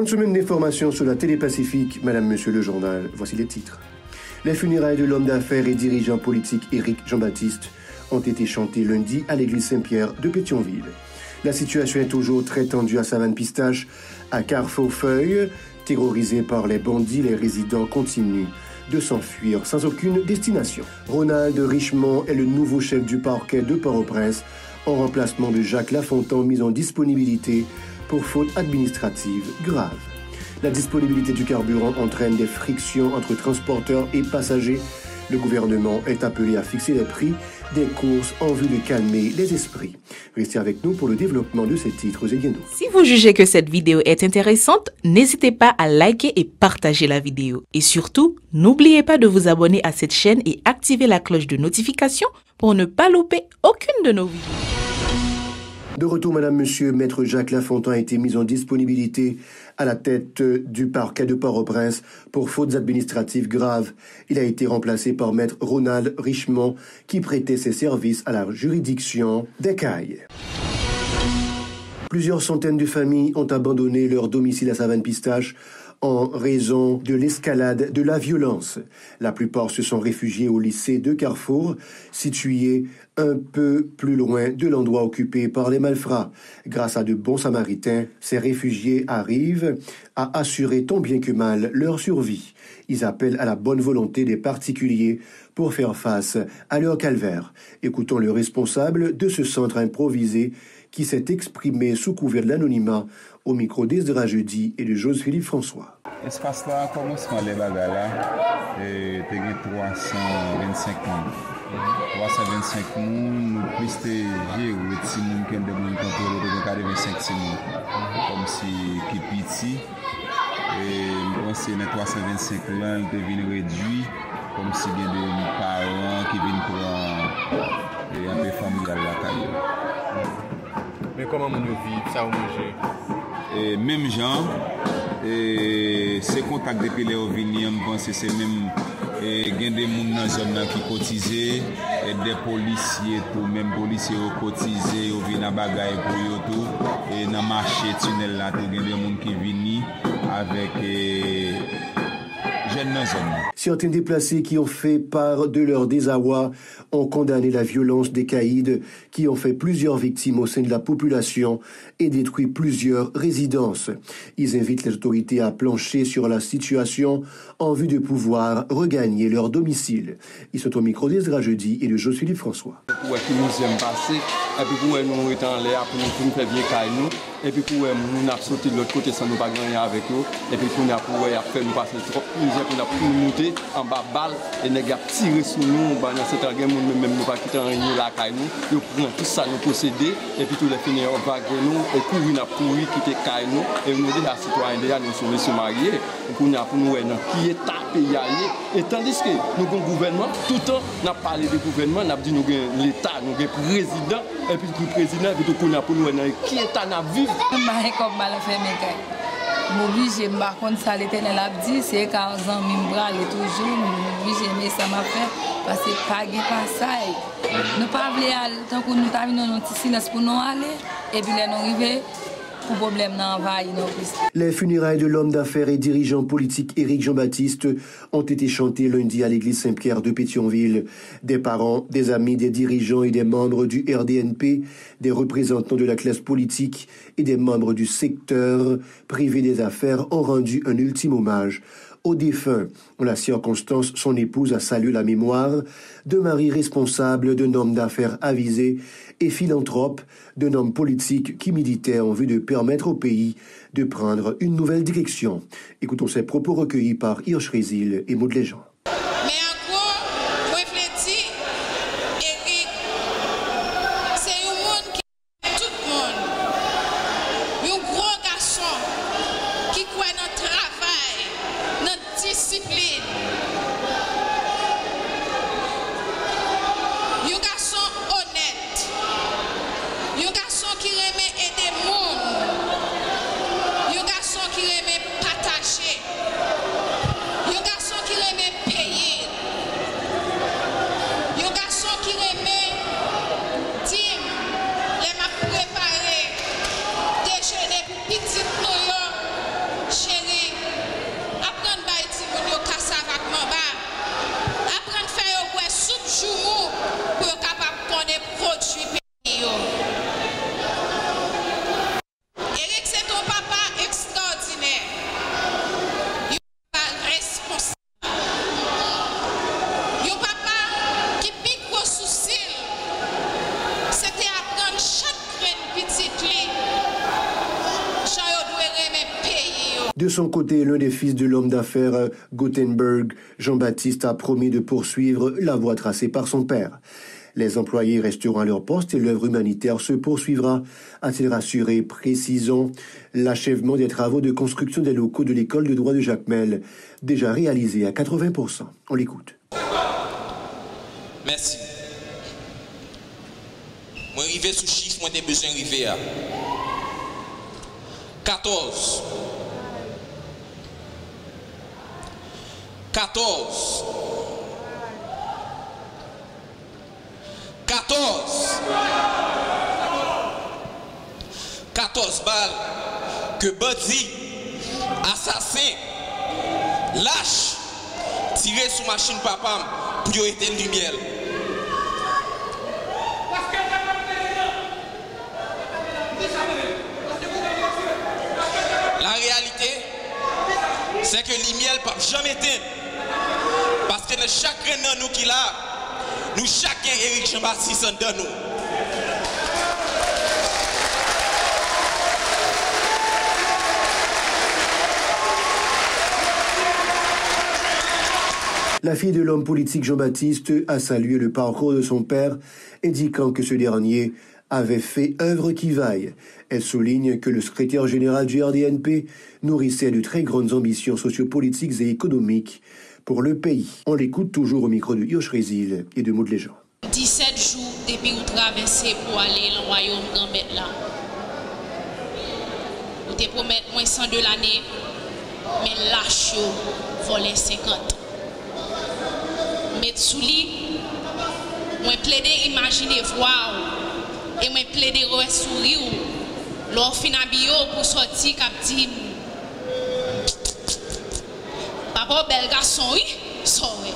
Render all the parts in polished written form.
Bonne semaine d'information sur la télé Pacifique, Madame, Monsieur le Journal. Voici les titres. Les funérailles de l'homme d'affaires et dirigeant politique Éric Jean-Baptiste ont été chantées lundi à l'église Saint-Pierre de Pétionville. La situation est toujours très tendue à Savane-Pistache, à Carrefour-Feuille. Terrorisés par les bandits, les résidents continuent de s'enfuir sans aucune destination. Ronald Richemont est le nouveau chef du parquet de Port-au-Prince en remplacement de Jacques Lafontan mis en disponibilité pour faute administrative grave. La disponibilité du carburant entraîne des frictions entre transporteurs et passagers. Le gouvernement est appelé à fixer les prix des courses en vue de calmer les esprits. Restez avec nous pour le développement de ces titres et bientôt. Si vous jugez que cette vidéo est intéressante, n'hésitez pas à liker et partager la vidéo. Et surtout, n'oubliez pas de vous abonner à cette chaîne et activer la cloche de notification pour ne pas louper aucune de nos vidéos. De retour, Madame, Monsieur, Maître Jacques Lafontan a été mis en disponibilité à la tête du parquet de Port-au-Prince pour fautes administratives graves. Il a été remplacé par Maître Ronald Richemont qui prêtait ses services à la juridiction d'Écailles. Plusieurs centaines de familles ont abandonné leur domicile à Savane-Pistache en raison de l'escalade de la violence. La plupart se sont réfugiés au lycée de Carrefour, situé un peu plus loin de l'endroit occupé par les malfrats. Grâce à de bons samaritains, ces réfugiés arrivent à assurer tant bien que mal leur survie. Ils appellent à la bonne volonté des particuliers pour faire face à leur calvaire. Écoutons le responsable de ce centre improvisé qui s'est exprimé sous couvert de l'anonymat au micro d'Esdra Jeudi et de Joseph-Philippe François. Espace là, commencement les bagages là, et t'es 325 moun. 325 moun, nous plus j'ai ou les petits moun qui ont des moun contrôlés de 45 moun, comme si qui petit. Et moi c'est les 325 là, ils deviennent réduits, comme si il y a des parents qui viennent pour un peu familial la caille. Mais comment on vit ça au manger? Et même gens, et ces contacts depuis les venus, je pense que c'est même il y a des gens dans la zone qui cotisent, et des policiers, tout, même policiers qui cotisent, ils viennent à bagaille pour eux tout, et dans le marché tunnel là, il y a des gens qui viennent avec jeunes dans la zone. Certains déplacés qui ont fait part de leur désarroi ont condamné la violence des caïds qui ont fait plusieurs victimes au sein de la population et détruit plusieurs résidences. Ils invitent les autorités à plancher sur la situation en vue de pouvoir regagner leur domicile. Ils sont au micro d'Esdra Jeudi et de Joseph-Philippe François. Pour qui nous aiment passer, et puis pour nous être en l'air, pour nous faire bien caille nous, et puis pour nous sauter de l'autre côté sans nous pas gagner avec nous, et puis pour nous faire nous passer trop plusieurs, pour nous monter en bas balle, et nous tirer sur nous, dans cette guerre, même nous pas quitter la caille nous, nous prenons tout ça, nous posséder, et puis tout les finir on va nous, et courir quitter caille nous, et nous dire à citoyens déjà nous sauver se marier, pour nous qui est tapé et tandis que nous avons un gouvernement, tout le temps, nous avons parlé de gouvernement, nous avons dit nous avons l'État, nous avons le président, et puis le président, et puis tout le pour nous, qui est à vivre. Je suis comme mal fait mes gars. M'oblige, par contre, ça l'éternel a dit, c'est 15 ans, je me toujours, m'oblige, mais ça m'a fait, parce que pas de passage. Nous ne pouvons pas aller, tant que nous avons un petit silence pour nous aller, et puis là, nous arrivons. Les funérailles de l'homme d'affaires et dirigeant politique Éric Jean-Baptiste ont été chantées lundi à l'église Saint-Pierre de Pétionville. Des parents, des amis, des dirigeants et des membres du RDNP, des représentants de la classe politique et des membres du secteur privé des affaires ont rendu un ultime hommage au défunt. En la circonstance, son épouse a salué la mémoire d'un mari responsable, d'un homme d'affaires avisé et philanthrope, d'un homme politique qui militait en vue de permettre au pays de prendre une nouvelle direction. Écoutons ces propos recueillis par Hirsch Résil et Maud Léjean. Yo garçon qui aime partager. Yo garçon qui aime son côté, l'un des fils de l'homme d'affaires Guttenberg, Jean-Baptiste, a promis de poursuivre la voie tracée par son père. Les employés resteront à leur poste et l'œuvre humanitaire se poursuivra, a-t-il rassuré, précisant l'achèvement des travaux de construction des locaux de l'école de droit de Jacmel, déjà réalisés à 80%. On l'écoute. Merci. Moi, arrivé sous chiffre, moi, j'ai besoin d'arriver à 14. 14. 14 balles que bandit, assassin, lâche, tiré sous machine papa pour y éteindre lumière. La réalité, c'est que lumière ne peut jamais éteindre. Parce que chacun de nous qui l'a, nous chacun Éric Jean-Baptiste en nous. La fille de l'homme politique Jean-Baptiste a salué le parcours de son père, indiquant que ce dernier avait fait œuvre qui vaille. Elle souligne que le secrétaire général du RDNP nourrissait de très grandes ambitions sociopolitiques et économiques pour le pays. On l'écoute toujours au micro de Yosh Résil et de Maud Léjean. 17 jours depuis vous traversez pour aller dans le royaume Gambette là. Vous te promettez moins 100 de l'année, mais lâche volé 50. Mais sous lui, moi plaider imaginer voir et moi plaider sourire leur fin habillé pour sortir cap dit papa bel garçon oui sorry.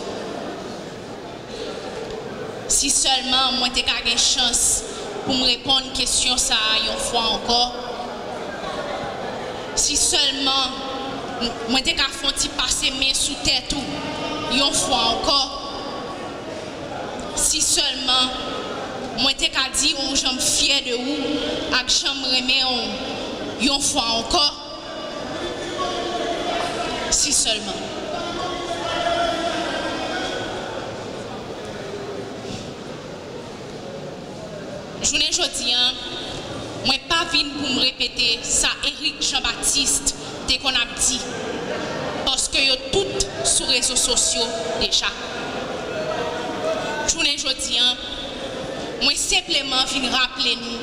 Si seulement moi t'ai gagné chance pour me répondre une question ça une fois encore. Si seulement moi t'ai qu'à faire passer mes sous tête tout une fois encore. Si seulement moi t'ai qu'à dire on j'aime fier de vous ak j'aime remet on une fois encore. Si seulement journée jodi moi pas vinn pour me répéter ça Éric Jean-Baptiste dès qu'on a dit parce que yo tout sur les réseaux sociaux déjà. Journée jodi moi simplement vinn rappeler nous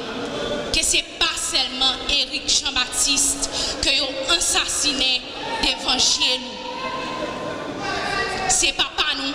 que c'est pas seulement Éric Jean-Baptiste que yo assassiné devant chez nous. C'est papa nous.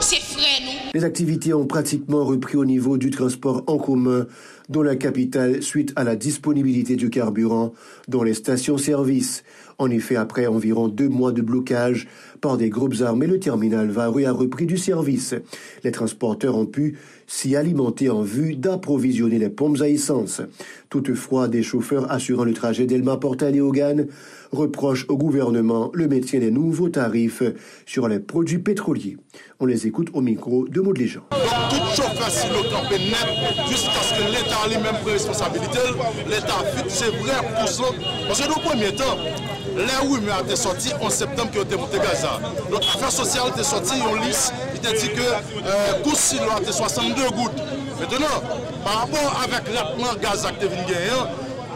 C'est frère nous. Les activités ont pratiquement repris au niveau du transport en commun dans la capitale suite à la disponibilité du carburant dans les stations-service. En effet, après environ 2 mois de blocage par des groupes armés, le terminal Varus a repris du service. Les transporteurs ont pu s'y alimenter en vue d'approvisionner les pompes à essence. Toutefois, des chauffeurs assurant le trajet d'Elma-Portal-et-Hogan reprochent au gouvernement le maintien des nouveaux tarifs sur les produits pétroliers. On les écoute au micro de Maud Léjean. Tout chauffeur si le campé net jusqu'à ce que l'État lui-même prenne responsabilité. L'État fait c'est vrai pour ça. Parce que dans le premier temps, là où il a été sorti en septembre qui a été monté Gaza. Donc l'affaire sociale était sortie en liste. Il t'a dit que coût si l'on a été 62 gouttes. Maintenant, par rapport avec l'attement Gaza qui est venu gagner,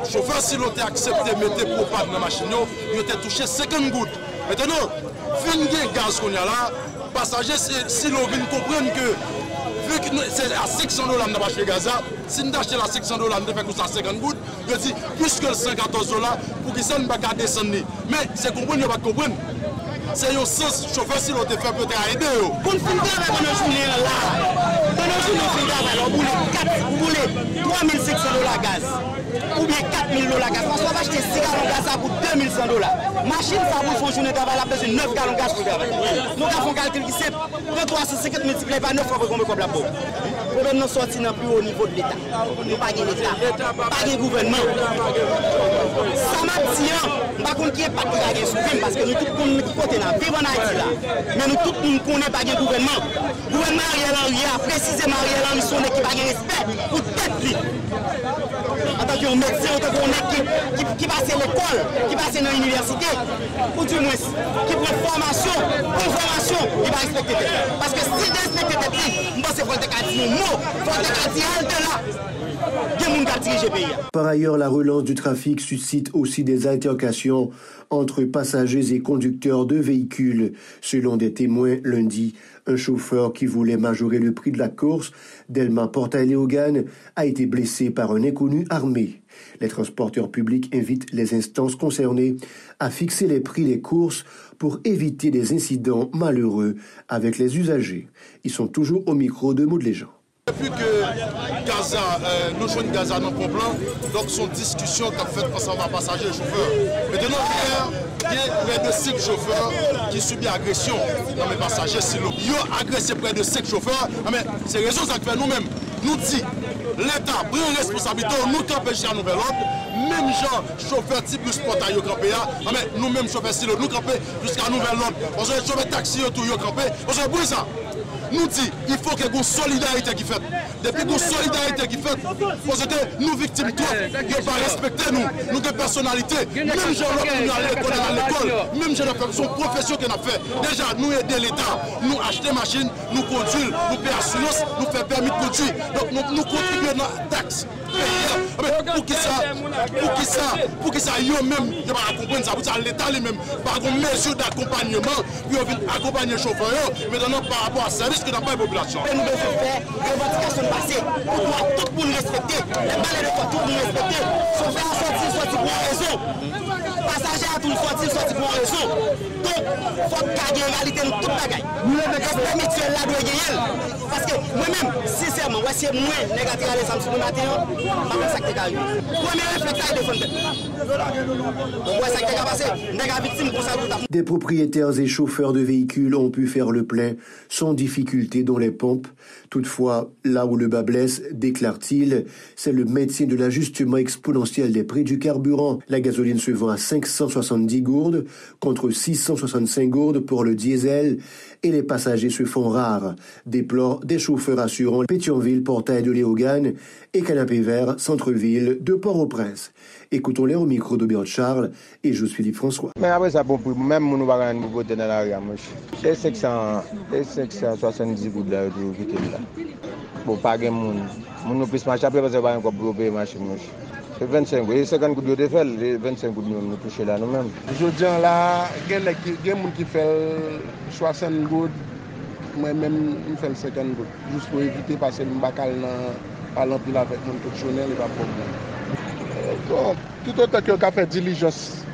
le chauffeur si l'on a accepté de mettre propane dans la machine, il a touché 50 gouttes. Maintenant, fin de gaz qu'on a là, passagers si l'on vient comprendre que vu que c'est à $600 dans marché Gaza, si nous achetons à $600, nous faisons 50 gouttes, je dis plus que $114 pour qu'ils ne pas descendre. Mais c'est comprendre, pas comprendre. C'est un sens chauffeur si l'on te fait peut-être aider. Pour le faire avec une journée là, vous voulez $3 500 gaz ou bien $4 000 gaz. Parce qu'on va acheter 6 gallons de gaz pour $2 100. Machine, ça vous fait une journée de travail, elle a besoin de 9 gallons de gaz pour travailler. Nous avons un calcul qui est simple. 350 multiplié par 9 fois pour combien la pauvre. Le problème nous sortit dans le plus haut niveau de l'État. Nous pas de l'État, pas de gouvernement. Ça m'a dit, par contre, qui est pas qui a gagné sous parce que nous tous côté là, vivre en Haïti là. Mais nous tout le monde connaît pas le gouvernement. Le gouvernement Ariel Henry a précisément Ariel Henry son équipe a respect pour tête lui. En tant que médecin, en tant que qui passe l'école, qui passe dans l'université, ou du moins qui prend formation, il va respecter tête. Parce que si il respecte tête, je pense qu'il faut dire un mot, il faut dire halte là. Par ailleurs, la relance du trafic suscite aussi des altercations entre passagers et conducteurs de véhicules. Selon des témoins, lundi, un chauffeur qui voulait majorer le prix de la course d'Elma-Portail-Léogane a été blessé par un inconnu armé. Les transporteurs publics invitent les instances concernées à fixer les prix des courses pour éviter des incidents malheureux avec les usagers. Ils sont toujours au micro de Maud Léjean. Depuis que Gaza, nous jouons Gaza dans le plan, donc son discussion qu'a fait ensemble à passagers et chauffeurs. Maintenant, il y a près de 5 chauffeurs qui subissent agression dans mes passagers silos. Ils ont agressé près de 5 chauffeurs, mais c'est raison ça fait nous-mêmes. Nous disons, l'État prend responsabilité, nous campons chez un nouvel ordre. Même gens, chauffeurs type plus portail au campé, mais nous-mêmes chauffeurs silos, nous campons jusqu'à un nouvel ordre. Parce que les chauffeurs taxi tout au campé, parce que pour ça, nous disons il faut qu'il y ait une solidarité qui fait. Depuis qu'il y a une solidarité qui fait, parce que nous victimes trop, ils ne pas respecter nous, nous de personnalité. Même gens qui sont à l'école, même gens qui sont profession qu'on a fait. Déjà, nous aider l'État, nous acheter machine, nous conduire, nous payer assurance, nous faire permis de conduire. Donc nous contribuons dans la taxe. Pour qui ça, eux-mêmes, ils ne pas comprendre ça, pour l'État lui-même, par une mesure d'accompagnement, puis on vient accompagner les chauffeurs, maintenant par rapport à service que n'a pas la population. Nous devons faire revendication passée, pour tout le monde respecter, les balais de tout le monde respecter, chauffeur sorti pour une raison, passager à tout sorti pour une raison. Donc, il faut qu'il y ait une réalité dans toute la gagne. Respect mutuel là doit gagner. Parce que moi-même, sincèrement, c'est moins négatif à les sur le matin. Des propriétaires et chauffeurs de véhicules ont pu faire le plein sans difficulté dans les pompes. Toutefois, là où le bas blesse, déclare-t-il, c'est le maintien de l'ajustement exponentiel des prix du carburant. La gasoline se vend à 570 gourdes contre 665 gourdes pour le diesel et les passagers se font rares, déplorent des chauffeurs assurant Pétionville, Portail de Léogane et Canapé Vert, centre-ville de Port-au-Prince. Écoutons-les au micro de Bert Charles et José-Philippe François. Mais après ça, bon, même nous va gagner beaucoup de dans la rue, c'est 570 gouttes là, bon, pas de monde. Nous plus marcher après parce que pas encore pour payer machine. C'est 25 gouttes, 50 gouttes de fait, les 25 gouttes nous toucher là nous-mêmes. Je dis là, il y a des gens qui font 60 gouttes, moi-même je fais 50 gouttes, juste pour éviter de passer le bacal dans l'empile avec mon fonctionnaire, il n'y a pas de problème. Tout autant que vous fait diligence,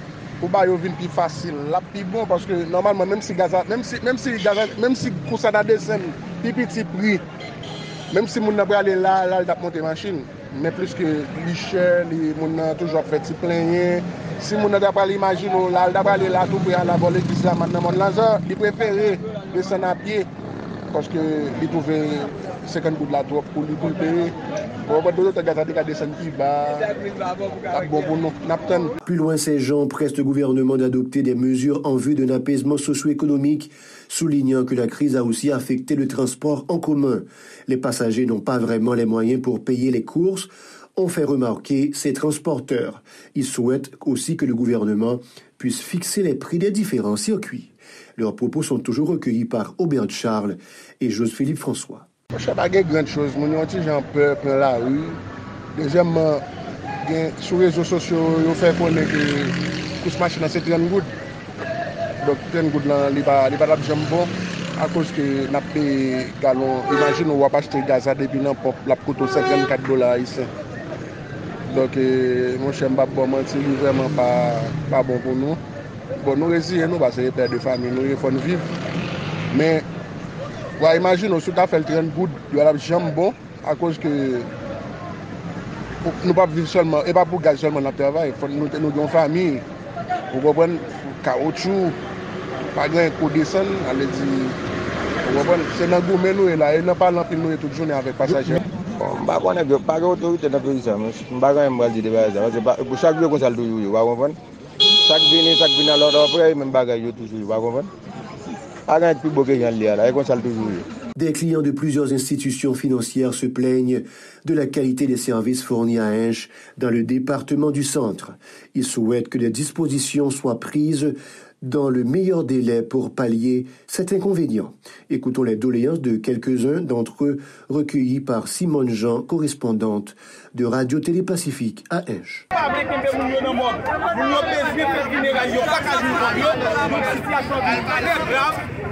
pour que vous venez plus facile, là plus bon parce que normalement même si ça descend, plus petit prix, même si mon n'a aller là il a monter machine, mais plus que les cher, les mon toujours fait petit plein. Si mon n'a pas l'imagine là, il aller là tout pour aller voler qui ça maintenant mon là, il préfère descendre à pied parce que il trouve 50 gouttes là trop pour lui payer. Plus loin, ces gens pressent le gouvernement d'adopter des mesures en vue d'un apaisement socio-économique, soulignant que la crise a aussi affecté le transport en commun. Les passagers n'ont pas vraiment les moyens pour payer les courses, ont fait remarquer ces transporteurs. Ils souhaitent aussi que le gouvernement puisse fixer les prix des différents circuits. Leurs propos sont toujours recueillis par Aubert Charles et José-Philippe François. Je ne sais pas grand chose, je suis un peu dans la rue. Deuxièmement, sur les réseaux sociaux, ils font connaître que ce machine c'est 30 gouttes. Donc 30 gouttes, il n'y a pas de jambon à cause que nous payons galon. Imagine, on va pas acheter gaz depuis la coûte $54 ici. Donc, mon cher Mbabo, c'est vraiment pas bon pour nous. Bon, nous résilions, parce que c'est des pères de famille, nous il faut vivre. Mais, ouais, imagine, on a fait le 30 gouttes, il y a la jambon à cause que nous ne pouvons pas vivre seulement, et pas pour gaz seulement dans le travail, nous avons une famille, nous comprenons, caoutchouc, pas grand coup descendre, allez dire, c'est dans le goût, nous et là, et nous parlons de nous toute journée avec passagers. Je ne sais pas d'autorité dans le pays, je ne sais pas dire pour chaque jour qu'on s'en le Chaque vini alors après même bagaille toujours, pas comprendre. Arrête plus beau que j'en lis là, et comme ça toujours. Des clients de plusieurs institutions financières se plaignent de la qualité des services fournis à Hinche dans le département du Centre. Ils souhaitent que des dispositions soient prises dans le meilleur délai pour pallier cet inconvénient. Écoutons les doléances de quelques-uns d'entre eux recueillis par Simone Jean, correspondante de Radio-Télé Pacifique à Hinche.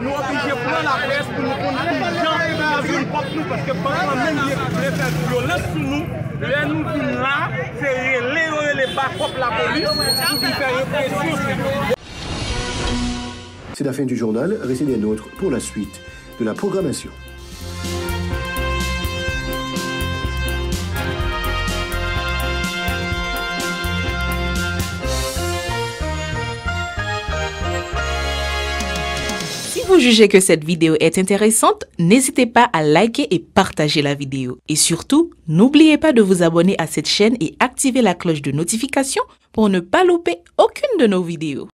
Nous obligés de prendre la presse pour nous prendre gens dans une porte nous parce que pendant même les faire violence sur nous, les nous venons là, c'est les backups la police pour faire répression. C'est la fin du journal, restez des nôtres pour la suite de la programmation. Si vous jugez que cette vidéo est intéressante, n'hésitez pas à liker et partager la vidéo. Et surtout, n'oubliez pas de vous abonner à cette chaîne et activer la cloche de notification pour ne pas louper aucune de nos vidéos.